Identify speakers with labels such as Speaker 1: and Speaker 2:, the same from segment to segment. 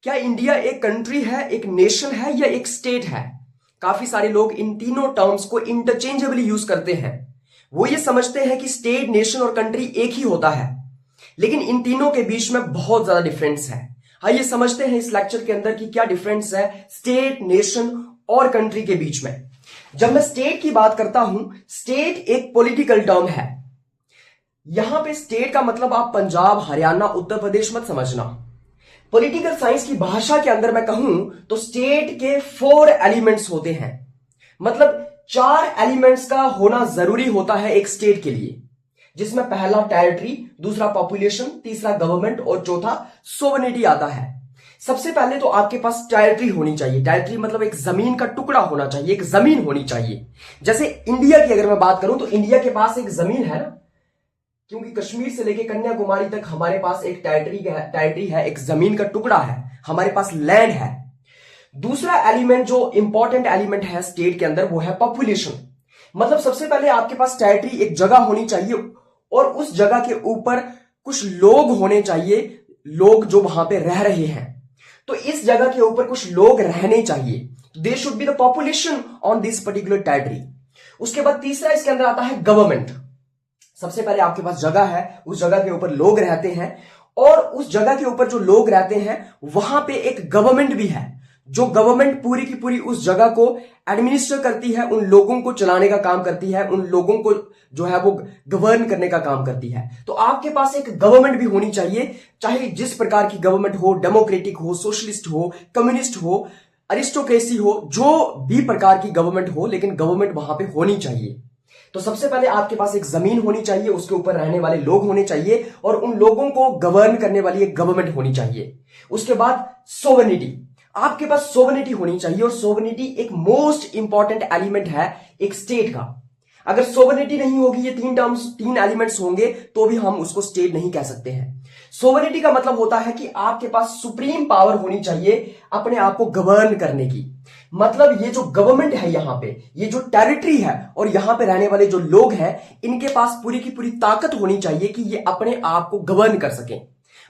Speaker 1: क्या इंडिया एक कंट्री है, एक नेशन है या एक स्टेट है? काफी सारे लोग इन तीनों टर्म्स को इंटरचेंजेबली यूज करते हैं। वो ये समझते हैं कि स्टेट, नेशन और कंट्री एक ही होता है, लेकिन इन तीनों के बीच में बहुत ज्यादा डिफरेंस है। आइए समझते हैं इस लेक्चर के अंदर कि क्या डिफरेंस है स्टेट, नेशन और कंट्री के बीच में। जब मैं स्टेट की बात करता हूं, स्टेट एक पॉलिटिकल टर्म है। यहां पे स्टेट का मतलब आप पंजाब, हरियाणा, उत्तर प्रदेश मत समझना। पॉलिटिकल साइंस की भाषा के अंदर मैं कहूं तो स्टेट के 4 एलिमेंट्स होते हैं। मतलब 4 एलिमेंट्स का होना जरूरी होता है एक स्टेट के लिए, जिसमें पहला टेरिटरी, दूसरा पॉपुलेशन, तीसरा गवर्नमेंट और चौथा सोवरेनिटी आता है। सबसे पहले तो आपके पास टेरिटरी होनी चाहिए। टेरिटरी मतलब एक जमीन का टुकड़ा होना चाहिए, एक जमीन होनी चाहिए। जैसे इंडिया की अगर मैं बात करूं तो इंडिया के पास एक जमीन है ना, क्योंकि कश्मीर से लेकर कन्याकुमारी तक हमारे पास एक टेरिटरी है, एक जमीन का टुकड़ा है, हमारे पास लैंड है। दूसरा एलिमेंट जो इंपॉर्टेंट एलिमेंट है स्टेट के अंदर वो है पॉपुलेशन। मतलब सबसे पहले आपके पास टेरिटरी, एक जगह होनी चाहिए और उस जगह के ऊपर कुछ लोग होने चाहिए, लोग जो वहां पे रह रहे हैं। तो इस जगह के ऊपर कुछ लोग रहने चाहिए। There should be the population on this particular territory. उसके बाद तीसरा इसके अंदर आता है गवर्नमेंट। सबसे पहले आपके पास जगह है, उस जगह के ऊपर लोग रहते हैं और उस जगह के ऊपर जो लोग रहते हैं वहां पे एक गवर्नमेंट भी है, जो गवर्नमेंट पूरी की पूरी उस जगह को एडमिनिस्टर करती है, उन लोगों को चलाने का काम करती है, उन लोगों को जो है वो गवर्न करने का काम करती है। तो आपके पास एक गवर्नमेंट भी होनी चाहिए, चाहे जिस प्रकार की गवर्नमेंट हो, डेमोक्रेटिक हो, सोशलिस्ट हो, कम्युनिस्ट हो, अरिस्टोक्रेसी हो, जो भी प्रकार की गवर्नमेंट हो, लेकिन गवर्नमेंट वहां पे होनी चाहिए। तो सबसे पहले आपके पास एक जमीन होनी चाहिए, उसके ऊपर रहने वाले लोग होने चाहिए और उन लोगों को गवर्न करने वाली एक गवर्नमेंट होनी चाहिए। उसके बाद सोवरेनिटी, आपके पास सोवरेनिटी होनी चाहिए और सोवरेनिटी एक मोस्ट इंपॉर्टेंट एलिमेंट है एक स्टेट का। अगर सोवरेनिटी नहीं होगी, ये 3 एलिमेंट्स होंगे तो भी हम उसको स्टेट नहीं कह सकते हैं। सोवरेनिटी का मतलब होता है कि आपके पास सुप्रीम पावर होनी चाहिए अपने आप को गवर्न करने की। मतलब ये जो गवर्नमेंट है, यहां पे ये जो टेरिटरी है और यहां पे रहने वाले जो लोग हैं, इनके पास पूरी की पूरी ताकत होनी चाहिए कि ये अपने आप को गवर्न कर सकें।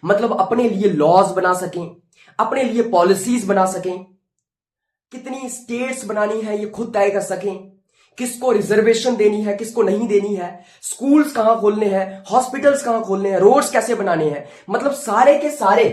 Speaker 1: मतलब अपने लिए लॉज बना सकें, अपने लिए पॉलिसीज बना सकें, कितनी स्टेट्स बनानी है ये खुद तय कर सकें, किसको रिजर्वेशन देनी है, किसको नहीं देनी है, स्कूल्स कहां खोलने हैं, हॉस्पिटल्स कहां खोलने हैं, रोड्स कैसे बनाने हैं। मतलब सारे के सारे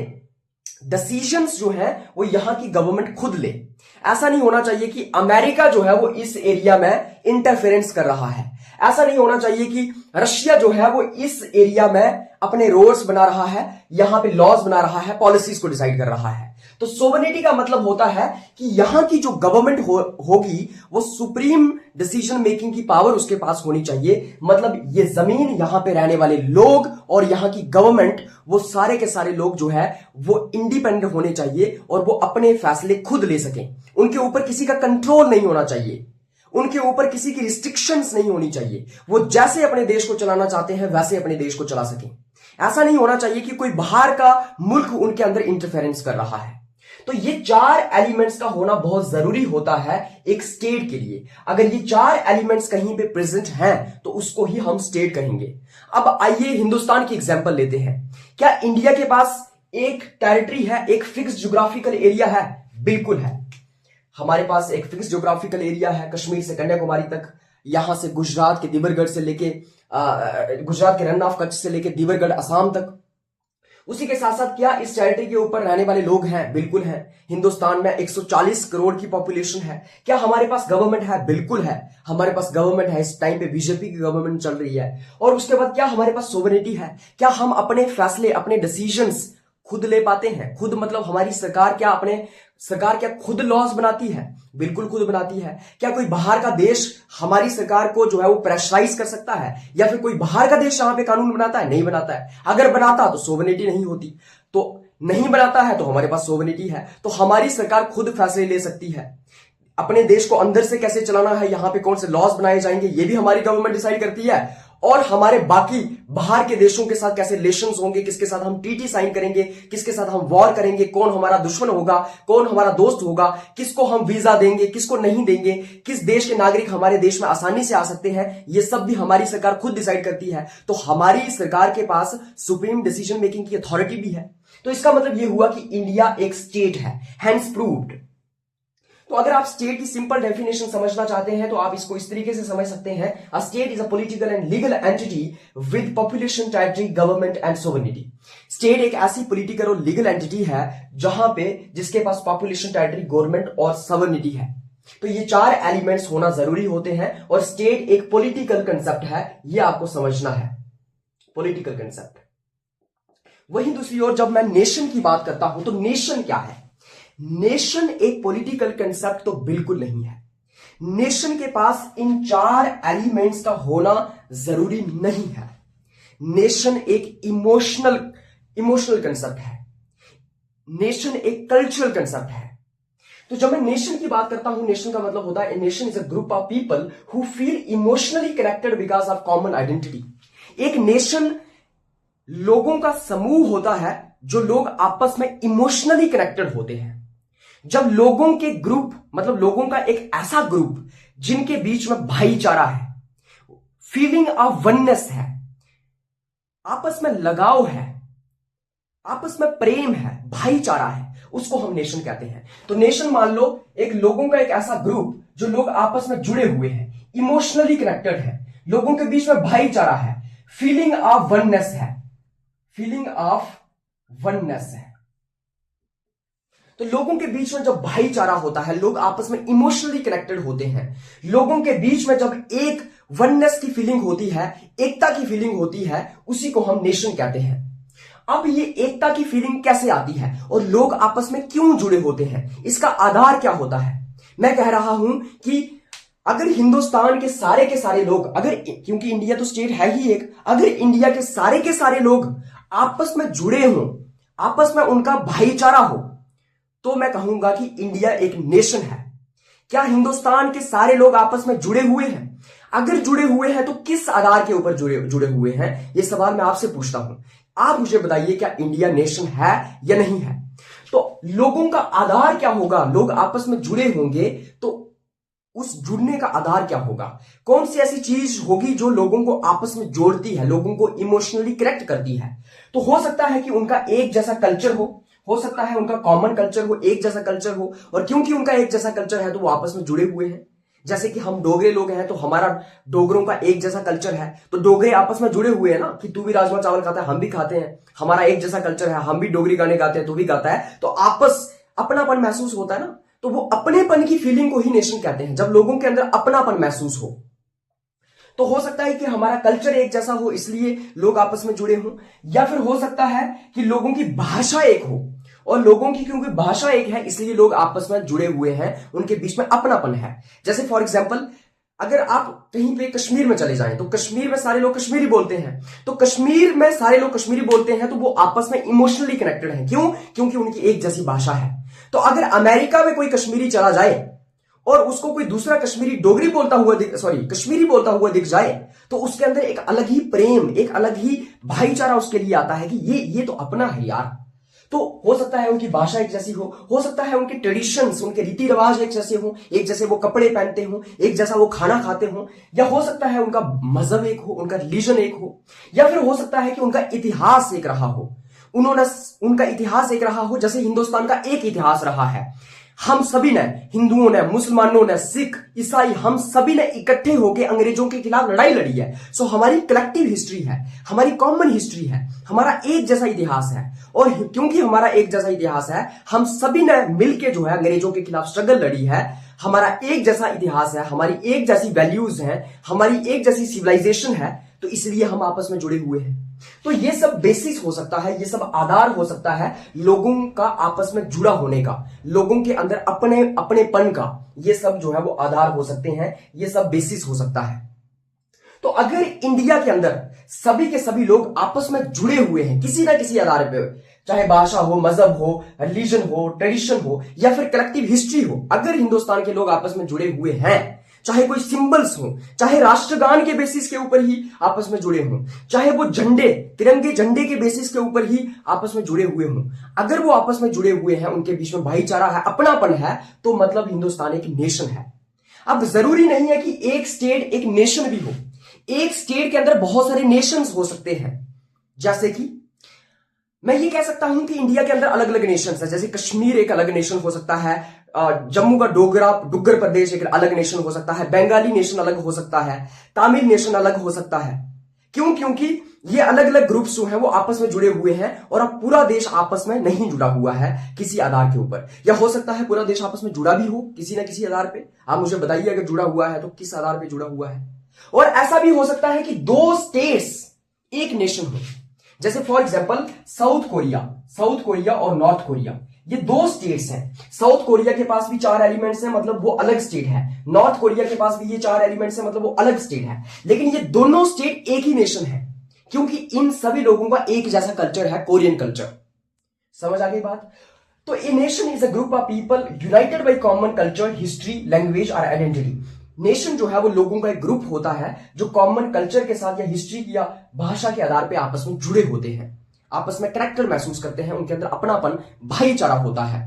Speaker 1: डिसीजंस जो है वो यहां की गवर्नमेंट खुद ले। ऐसा नहीं होना चाहिए कि अमेरिका जो है वो इस एरिया में इंटरफेरेंस कर रहा है। ऐसा नहीं होना चाहिए कि रशिया जो है वो इस एरिया में अपने रोड्स बना रहा है, यहां पे लॉज बना रहा है, पॉलिसीज को डिसाइड कर रहा है। तो सोवरेनिटी का मतलब होता है कि यहां की जो गवर्नमेंट होगी वो सुप्रीम डिसीजन मेकिंग की पावर उसके पास होनी चाहिए। मतलब ये जमीन, यहां पे रहने वाले लोग और यहां की गवर्नमेंट, वो सारे के सारे लोग जो है वो इंडिपेंडेंट होने चाहिए और वो अपने फैसले खुद ले सकें। उनके ऊपर किसी का कंट्रोल नहीं होना चाहिए, उनके ऊपर किसी की रिस्ट्रिक्शंस नहीं होनी चाहिए। वो जैसे अपने देश को चलाना चाहते हैं वैसे अपने देश को चला सकें। ऐसा नहीं होना चाहिए कि कोई बाहर का मुल्क उनके अंदर इंटरफेरेंस कर रहा है। तो ये 4 एलिमेंट्स का होना बहुत जरूरी होता है एक स्टेट के लिए। अगर ये 4 एलिमेंट्स कहीं पे प्रेजेंट हैं तो उसको ही हम स्टेट कहेंगे। अब आइए हिंदुस्तान की एग्जांपल लेते हैं। क्या इंडिया के पास एक टेरिटरी है, एक फिक्स ज्योग्राफिकल एरिया है? बिल्कुल है। हमारे पास एक फिक्स ज्योग्राफिकल एरिया है, कश्मीर से कन्याकुमारी तक, यहां से गुजरात के दिब्रुगढ़ से लेके गुजरात के रन ऑफ कच्छ से लेके दिब्रुगढ़ असम तक। उसी के साथ साथ क्या इस टेरिटरी के ऊपर रहने वाले लोग हैं? बिल्कुल हैं। हिंदुस्तान में 140 करोड़ की पॉपुलेशन है। क्या हमारे पास गवर्नमेंट है? बिल्कुल है, हमारे पास गवर्नमेंट है। इस टाइम पे बीजेपी की गवर्नमेंट चल रही है। और उसके बाद क्या हमारे पास सोवरेनिटी है? क्या हम अपने फैसले, अपने डिसीजंस खुद ले पाते हैं? खुद मतलब हमारी सरकार क्या खुद लॉज बनाती है? बिल्कुल खुद बनाती है। क्या कोई बाहर का देश हमारी सरकार को जो है वो प्रेशराइज कर सकता है, या फिर कोई बाहर का देश यहां पे कानून बनाता है? नहीं बनाता है। अगर बनाता तो सोवरेनिटी नहीं होती। तो नहीं बनाता है तो हमारे पास सोवरेनिटी है। तो हमारी सरकार खुद फैसले ले सकती है। अपने देश को अंदर से कैसे चलाना है, यहां पे कौन से लॉज बनाए जाएंगे, ये भी हमारी गवर्नमेंट डिसाइड करती है। और हमारे बाकी बाहर के देशों के साथ कैसे रिलेशंस होंगे, किसके साथ हम ट्रीटी साइन करेंगे, किसके साथ हम वॉर करेंगे, कौन हमारा दुश्मन होगा, कौन हमारा दोस्त होगा, किसको हम वीजा देंगे, किसको नहीं देंगे, किस देश के नागरिक हमारे देश में आसानी से आ सकते हैं, ये सब भी हमारी सरकार खुद डिसाइड करती है। तो हमारी सरकार के पास सुप्रीम डिसीजन मेकिंग की अथॉरिटी भी है। तो इसका मतलब यह हुआ कि इंडिया एक स्टेट है, हैंस प्रूव्ड। तो अगर आप स्टेट की सिंपल डेफिनेशन समझना चाहते हैं तो आप इसको इस तरीके से समझ सकते हैं, a state is a political and legal entity with population, territory, government and sovereignty. State एक ऐसी पॉलिटिकल और लीगल एंटिटी है जहां पे जिसके पास पॉपुलेशन, टेरिटरी, गवर्नमेंट और सोवरेनिटी है। तो ये चार एलिमेंट्स होना जरूरी होते हैं और स्टेट एक पॉलिटिकल कंसेप्ट है, ये आपको समझना है, पॉलिटिकल कंसेप्ट। वहीं दूसरी ओर जब मैं नेशन की बात करता हूं तो नेशन क्या है? नेशन एक पॉलिटिकल कंसेप्ट तो बिल्कुल नहीं है। नेशन के पास इन चार एलिमेंट्स का होना जरूरी नहीं है। नेशन एक इमोशनल कंसेप्ट है। नेशन एक कल्चरल कंसेप्ट है। तो जब मैं नेशन की बात करता हूं, नेशन का मतलब होता है nation is a group of people who feel emotionally connected because of common identity. एक नेशन लोगों का समूह होता है जो लोग आपस में इमोशनली कनेक्टेड होते हैं। जब लोगों के ग्रुप मतलब लोगों का एक ऐसा ग्रुप जिनके बीच में भाईचारा है, फीलिंग ऑफ वननेस है, आपस में लगाव है, आपस में प्रेम है, भाईचारा है, उसको हम नेशन कहते हैं। तो नेशन मान लो एक लोगों का एक ऐसा ग्रुप जो लोग आपस में जुड़े हुए हैं, इमोशनली कनेक्टेड है, लोगों के बीच में भाईचारा है, फीलिंग ऑफ वननेस है, फीलिंग ऑफ वननेस है। तो लोगों के बीच में जब भाईचारा होता है, लोग आपस में इमोशनली कनेक्टेड होते हैं, लोगों के बीच में जब एक वननेस की फीलिंग होती है, एकता की फीलिंग होती है, उसी को हम नेशन कहते हैं। अब ये एकता की फीलिंग कैसे आती है और लोग आपस में क्यों जुड़े होते हैं, इसका आधार क्या होता है? मैं कह रहा हूं कि अगर हिंदुस्तान के सारे लोग, अगर क्योंकि इंडिया तो स्टेट है ही एक, अगर इंडिया के सारे लोग आपस में जुड़े हों, आपस में उनका भाईचारा हो, तो मैं कहूंगा कि इंडिया एक नेशन है। क्या हिंदुस्तान के सारे लोग आपस में जुड़े हुए हैं? अगर जुड़े हुए हैं तो किस आधार के ऊपर जुड़े हुए हैं, यह सवाल मैं आपसे पूछता हूं। आप मुझे बताइए, क्या इंडिया नेशन है या नहीं है? तो लोगों का आधार क्या होगा? लोग आपस में जुड़े होंगे तो उस जुड़ने का आधार क्या होगा? कौन सी ऐसी चीज होगी जो लोगों को आपस में जोड़ती है, लोगों को इमोशनली कनेक्ट करती है? तो हो सकता है कि उनका एक जैसा कल्चर हो सकता है उनका कॉमन कल्चर हो, एक जैसा कल्चर हो, और क्योंकि उनका एक जैसा कल्चर है तो वो आपस में जुड़े हुए हैं। जैसे कि हम डोगरे लोग हैं तो हमारा डोगरों का एक जैसा कल्चर है, तो डोगरे आपस में जुड़े हुए हैं ना, कि तू भी राजमा चावल खाता है, हम भी खाते हैं, हमारा एक जैसा कल्चर है, हम भी डोगरी गाने गाते हैं, तू भी गाता है, तो आपस अपनापन महसूस होता है ना। तो वो अपनेपन की फीलिंग को ही नेशन कहते हैं, जब लोगों के अंदर अपनापन महसूस हो। तो हो सकता है कि हमारा कल्चर एक जैसा हो इसलिए लोग आपस में जुड़े हों, या फिर हो सकता है कि लोगों की भाषा एक हो, और लोगों की क्योंकि भाषा एक है इसलिए लोग आपस में जुड़े हुए हैं, उनके बीच में अपनापन है। जैसे फॉर एग्जांपल, अगर आप कहीं पे कश्मीर में चले जाएं तो कश्मीर में सारे लोग कश्मीरी बोलते हैं, तो कश्मीर में सारे लोग कश्मीरी बोलते हैं तो वो आपस में इमोशनली कनेक्टेड हैं। क्यों? क्योंकि उनकी एक जैसी भाषा है। तो अगर अमेरिका में कोई कश्मीरी चला जाए और उसको कोई दूसरा कश्मीरी कश्मीरी बोलता हुआ दिख जाए, तो उसके अंदर एक अलग ही प्रेम, एक अलग ही भाईचारा उसके लिए आता है कि ये तो अपना है यार। तो हो सकता है उनकी भाषा एक जैसी हो सकता है उनके ट्रेडिशंस, उनके रीति रिवाज एक जैसे हो, एक जैसे वो कपड़े पहनते हो, एक जैसा वो खाना खाते हो, या हो सकता है उनका मजहब एक हो, उनका रिलीजन एक हो, या फिर हो सकता है कि उनका इतिहास एक रहा हो, उनका इतिहास एक रहा हो, जैसे हिंदुस्तान का एक इतिहास रहा है। हम सभी ने, हिंदुओं ने, मुसलमानों ने, सिख, ईसाई, हम सभी ने इकट्ठे होकर अंग्रेजों के खिलाफ लड़ाई लड़ी है। सो हमारी कलेक्टिव हिस्ट्री है, हमारी कॉमन हिस्ट्री है, हमारा एक जैसा इतिहास है, और क्योंकि हमारा एक जैसा इतिहास है, हम सभी ने मिलकर जो है अंग्रेजों के खिलाफ स्ट्रगल लड़ी है, हमारा एक जैसा इतिहास है, हमारी एक जैसी वैल्यूज हैं, हमारी एक जैसी सिविलाइजेशन है, तो इसलिए हम आपस में जुड़े हुए हैं। तो ये सब बेसिस हो सकता है, ये सब आधार हो सकता है लोगों का आपस में जुड़ा होने का, लोगों के अंदर अपनेपन का, ये सब जो है वो आधार हो सकते हैं, ये सब बेसिस हो सकता है। तो अगर इंडिया के अंदर सभी के सभी लोग आपस में जुड़े हुए हैं किसी ना किसी आधार पे, चाहे भाषा हो, मजहब हो, रिलीजन हो, ट्रेडिशन हो, या फिर कलेक्टिव हिस्ट्री हो, अगर हिंदुस्तान के लोग आपस में जुड़े हुए हैं, चाहे कोई सिंबल्स हो, चाहे राष्ट्रगान के बेसिस के ऊपर ही आपस में जुड़े हों, चाहे वो तिरंगे झंडे के बेसिस के ऊपर ही आपस में जुड़े हुए हों, अगर वो आपस में जुड़े हुए हैं, उनके बीच में भाईचारा है, अपनापन है, तो मतलब हिंदुस्तान एक नेशन है। अब जरूरी नहीं है कि एक स्टेट एक नेशन भी हो, एक स्टेट के अंदर बहुत सारे नेशंस हो सकते हैं। जैसे कि मैं ये कह सकता हूं कि इंडिया के अंदर अलग अलग नेशन है, जैसे कश्मीर एक अलग नेशन हो सकता है, जम्मू का डुग्गर प्रदेश एक अलग नेशन हो सकता है, बंगाली नेशन अलग हो सकता है, तमिल नेशन अलग हो सकता है। क्यों? क्योंकि ये अलग अलग ग्रुप्स जो हैं वो आपस में जुड़े हुए हैं, और अब पूरा देश आपस में नहीं जुड़ा हुआ है किसी आधार के ऊपर। या हो सकता है पूरा देश आपस में जुड़ा भी हो किसी ना किसी आधार पे। आप मुझे बताइए अगर जुड़ा हुआ है तो किस आधार पे जुड़ा हुआ है। और ऐसा भी हो सकता है कि दो स्टेट्स एक नेशन हो, जैसे फॉर एग्जांपल साउथ कोरिया और नॉर्थ कोरिया, ये दो स्टेट्स हैं। साउथ कोरिया के पास भी 4 एलिमेंट्स हैं, मतलब वो अलग स्टेट है। नॉर्थ कोरिया के पास भी ये 4 एलिमेंट्स हैं, मतलब वो अलग स्टेट है। लेकिन ये दोनों स्टेट एक ही नेशन है, क्योंकि इन सभी लोगों का एक जैसा कल्चर है, कोरियन कल्चर। समझ आ गई बात? तो a nation is a group of people United by common culture, history, language और आइडेंटिटी। नेशन जो है वो लोगों का एक ग्रुप होता है जो कॉमन कल्चर के साथ या हिस्ट्री या भाषा के आधार पे आपस में जुड़े होते हैं, आपस में कैरेक्टर महसूस करते हैं, उनके अंदर अपनापन, भाईचारा होता है।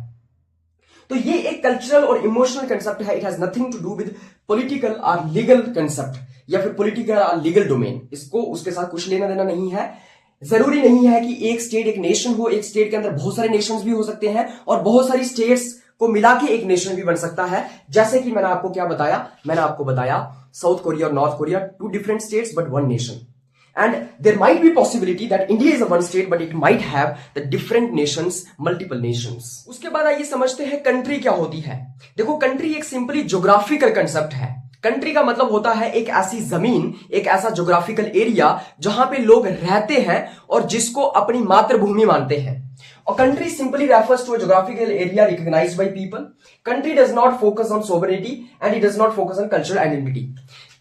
Speaker 1: तो ये एक कल्चरल और इमोशनल कंसेप्ट है। It has nothing to do with political और लीगल कंसेप्ट या फिर पॉलिटिकल और लीगल डोमेन। इसको उसके साथ कुछ लेना देना नहीं है। जरूरी नहीं है कि एक स्टेट एक नेशन हो, एक स्टेट के अंदर बहुत सारे नेशंस भी हो सकते हैं और बहुत सारी स्टेट्स को मिला के एक नेशन भी बन सकता है। जैसे कि मैंने आपको क्या बताया, मैंने आपको बताया साउथ कोरिया और north Korea 2 different states but 1 nation. And there might be possibility that India is a one state, but it might have the different nations, multiple nations. उसके बाद आइए समझते हैं कंट्री क्या होती है। देखो, कंट्री एक सिंपली ज्योग्राफिकल कंसेप्ट है। कंट्री का मतलब होता है एक ऐसी जमीन, एक ऐसा ज्योग्राफिकल एरिया जहां पे लोग रहते हैं और जिसको अपनी मातृभूमि मानते हैं। और country simply refers to a geographical area recognised by people. Country does not focus on sovereignty and it does not focus on cultural identity.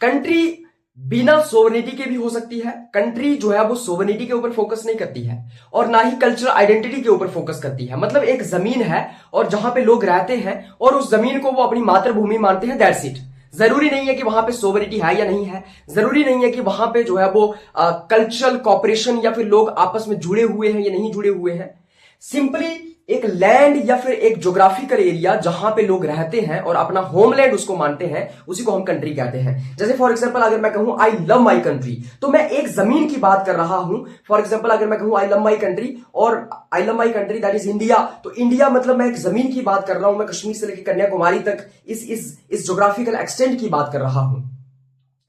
Speaker 1: Country बिना सोवरेनिटी के भी हो सकती है। कंट्री जो है वो सोवरेनिटी के ऊपर फोकस नहीं करती है और ना ही कल्चरल आइडेंटिटी के ऊपर फोकस करती है। मतलब एक जमीन है और जहां पे लोग रहते हैं और उस जमीन को वो अपनी मातृभूमि मानते हैं, दैट्स इट। जरूरी नहीं है कि वहां पे सोवरेनिटी है या नहीं है, जरूरी नहीं है कि वहां पे जो है वो कल्चरल कॉपरेशन या फिर लोग आपस में जुड़े हुए हैं या नहीं जुड़े हुए हैं। सिंपली एक लैंड या फिर एक ज्योग्राफिकल एरिया जहां पे लोग रहते हैं और अपना होमलैंड उसको मानते हैं, उसी को हम कंट्री कहते हैं। जैसे फॉर एग्जांपल अगर मैं कहूं आई लव माई कंट्री, तो मैं एक जमीन की बात कर रहा हूं। फॉर एग्जांपल अगर मैं कहूं आई लव माई कंट्री और I love my country that is India, तो इंडिया मतलब मैं एक जमीन की बात कर रहा हूं। मैं कश्मीर से लेकर कन्याकुमारी तक इस ज्योग्राफिकल एक्सटेंट की बात कर रहा हूं।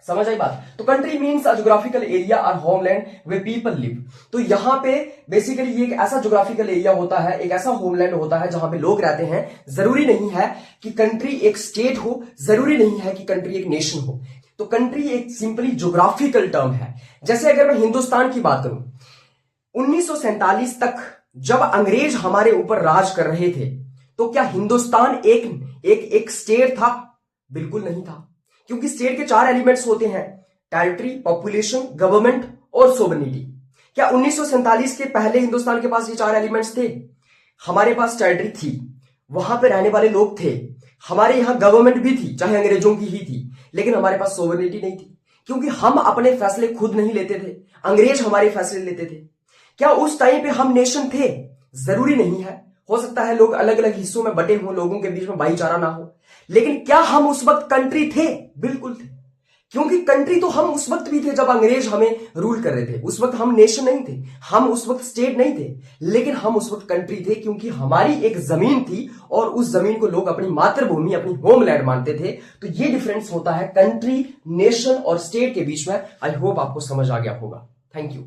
Speaker 1: समझ आई बात? तो कंट्री मीन्स अ ज्योग्राफिकल एरिया और होमलैंड वे पीपल लिव। तो यहां पे बेसिकली ये एक ऐसा ज्योग्राफिकल एरिया होता है, एक ऐसा होमलैंड होता है जहां पे लोग रहते हैं। जरूरी नहीं है कि कंट्री एक स्टेट हो, जरूरी नहीं है कि कंट्री एक नेशन हो। तो कंट्री एक सिंपली ज्योग्राफिकल टर्म है। जैसे अगर मैं हिंदुस्तान की बात करूं, 1947 तक जब अंग्रेज हमारे ऊपर राज कर रहे थे, तो क्या हिंदुस्तान एक स्टेट था? बिल्कुल नहीं था, क्योंकि स्टेट के 4 एलिमेंट्स होते हैं, टेरिटरी, पॉपुलेशन, गवर्नमेंट और सोवरेनिटी। क्या 1947 के पहले हिंदुस्तान के पास ये 4 एलिमेंट्स थे? हमारे पास टेरिटरी थी, वहां पे रहने वाले लोग थे, हमारे यहां गवर्नमेंट भी थी, चाहे अंग्रेजों की ही थी, लेकिन हमारे पास सोवरेनिटी नहीं थी, क्योंकि हम अपने फैसले खुद नहीं लेते थे, अंग्रेज हमारे फैसले लेते थे। क्या उस टाइम पे हम नेशन थे? जरूरी नहीं है। हो सकता है लोग अलग अलग हिस्सों में बटे हों, लोगों के बीच में भाईचारा ना हो, लेकिन क्या हम उस वक्त कंट्री थे? बिल्कुल थे, क्योंकि कंट्री तो हम उस वक्त भी थे जब अंग्रेज हमें रूल कर रहे थे। उस वक्त हम नेशन नहीं थे, हम उस वक्त स्टेट नहीं थे, लेकिन हम उस वक्त कंट्री थे, क्योंकि हमारी एक जमीन थी और उस जमीन को लोग अपनी मातृभूमि, अपनी होमलैंड मानते थे। तो ये डिफरेंस होता है कंट्री, नेशन और स्टेट के बीच में। आई होप आपको समझ आ गया होगा। Thank you.